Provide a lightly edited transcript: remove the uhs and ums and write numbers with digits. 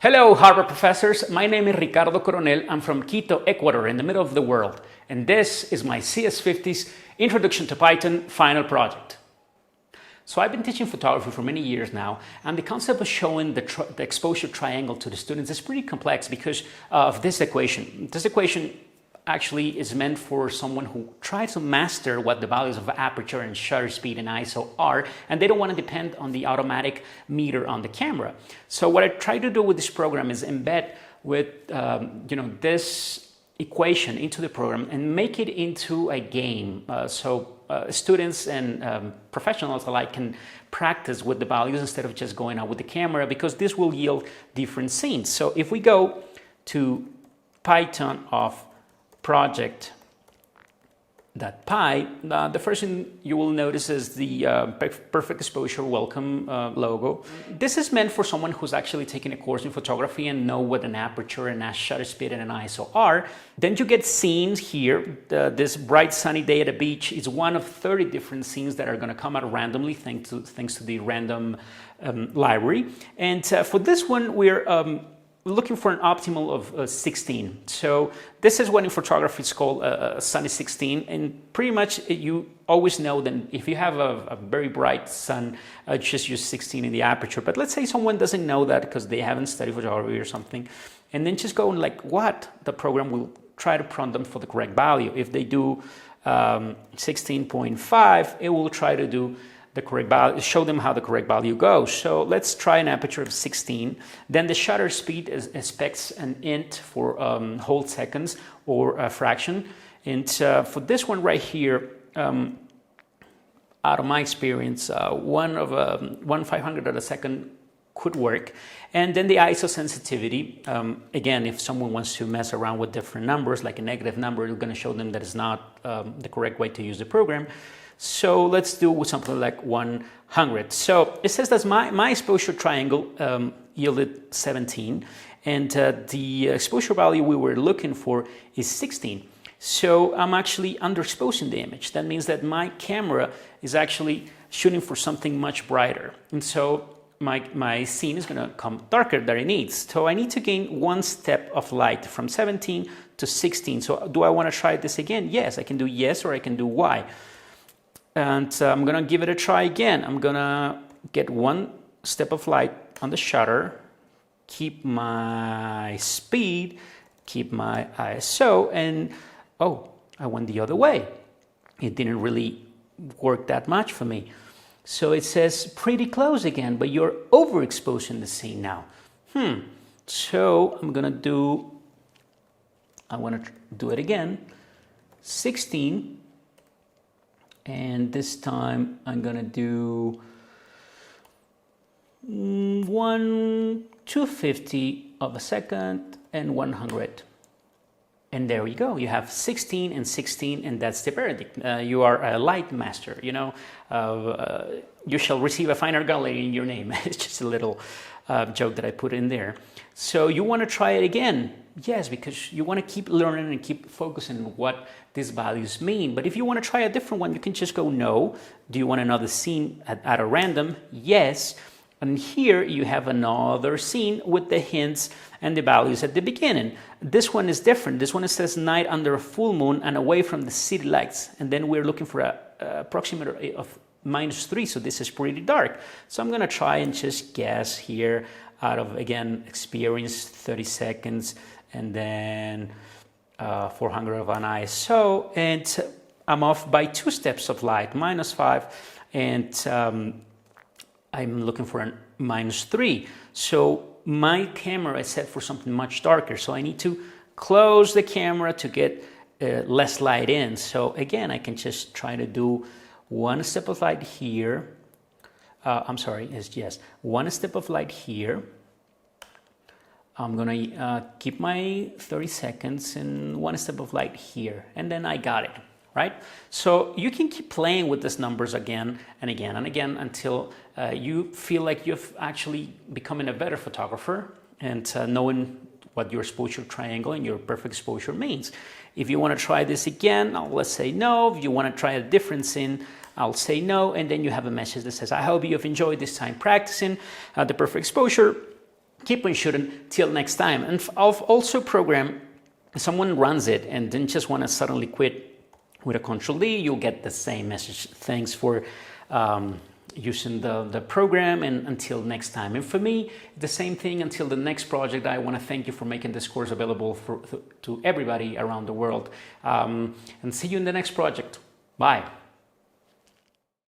Hello, Harvard professors. My name is Ricardo Coronel. I'm from Quito, Ecuador, in the middle of the world. And this is my CS50's Introduction to Python final project. So I've been teaching photography for many years now, and the concept of showing the exposure triangle to the students is pretty complex because of this equation. This equation actually is meant for someone who tries to master what the values of aperture and shutter speed and ISO are, and they don't want to depend on the automatic meter on the camera. So what I try to do with this program is embed with this equation into the program and make it into a game. Students and professionals alike can practice with the values instead of just going out with the camera, because this will yield different scenes. So if we go to Python of project.py, the first thing you will notice is the perfect exposure welcome logo. This is meant for someone who's actually taking a course in photography and know what an aperture and a shutter speed and an ISO are. Then you get scenes here. This bright sunny day at a beach is one of 30 different scenes that are going to come out randomly thanks to the random library. And for this one, we're looking for an optimal of 16. So this is what in photography is called a sunny 16, and pretty much you always know that if you have a very bright sun, just use 16 in the aperture. But let's say someone doesn't know that because they haven't studied photography or something, and then just go and like what, the program will try to prompt them for the correct value. If they do 16.5, it will try to do the correct value, show them how the correct value goes. So let's try an aperture of 16. Then the shutter speed expects an int for whole seconds or a fraction. And for this one right here, out of my experience, 1/500 of a second could work. And then the ISO sensitivity, again, if someone wants to mess around with different numbers, like a negative number, you're going to show them that it's not the correct way to use the program. So let's do with something like 100. So it says that my exposure triangle yielded 17, and the exposure value we were looking for is 16. So I'm actually underexposing the image. That means that my camera is actually shooting for something much brighter. And so my scene is going to come darker than it needs. So I need to gain one step of light from 17 to 16. So do I want to try this again? Yes, I can do yes, or I can do Y. And I'm going to give it a try again. I'm going to get one step of light on the shutter, keep my speed, keep my ISO, and oh, I went the other way. It didn't really work that much for me. So it says pretty close again, but you're overexposing the scene now. So I want to do it again, 16. And this time I'm gonna do 250 of a second and 100. And there we go. You have 16 and 16, and that's the verdict. You are a light master, you know. You shall receive a fine art gallery in your name. It's just a little joke that I put in there. So you want to try it again? Yes, because you want to keep learning and keep focusing on what these values mean. But if you want to try a different one, you can just go no. Do you want another scene at a random? Yes. And here you have another scene with the hints and the values at the beginning. This one is different. This one says night under a full moon and away from the city lights. And then we're looking for a approximate of -3. So this is pretty dark. So I'm going to try and just guess here out of, again, experience, 30 seconds, and then 400 of an ISO. And I'm off by 2 steps of light, -5. And I'm looking for a -3. So my camera is set for something much darker. So I need to close the camera to get less light in. So again, I can just try to do one step of light here. One step of light here. I'm gonna keep my 30 seconds and one step of light here, and then I got it, right? So you can keep playing with these numbers again and again and again until you feel like you've actually becoming a better photographer and knowing what your exposure triangle and your perfect exposure means. If you want to try this again, let's say no. If you want to try a different scene, I'll say no, and then you have a message that says, I hope you've enjoyed this time practicing the perfect exposure. keep on shooting till next time. And I've also programmed, someone runs it and then just want to suddenly quit, with a Control-D, you'll get the same message. Thanks for using the program, and until next time. And for me, the same thing. Until the next project, I want to thank you for making this course available to everybody around the world. And see you in the next project. Bye.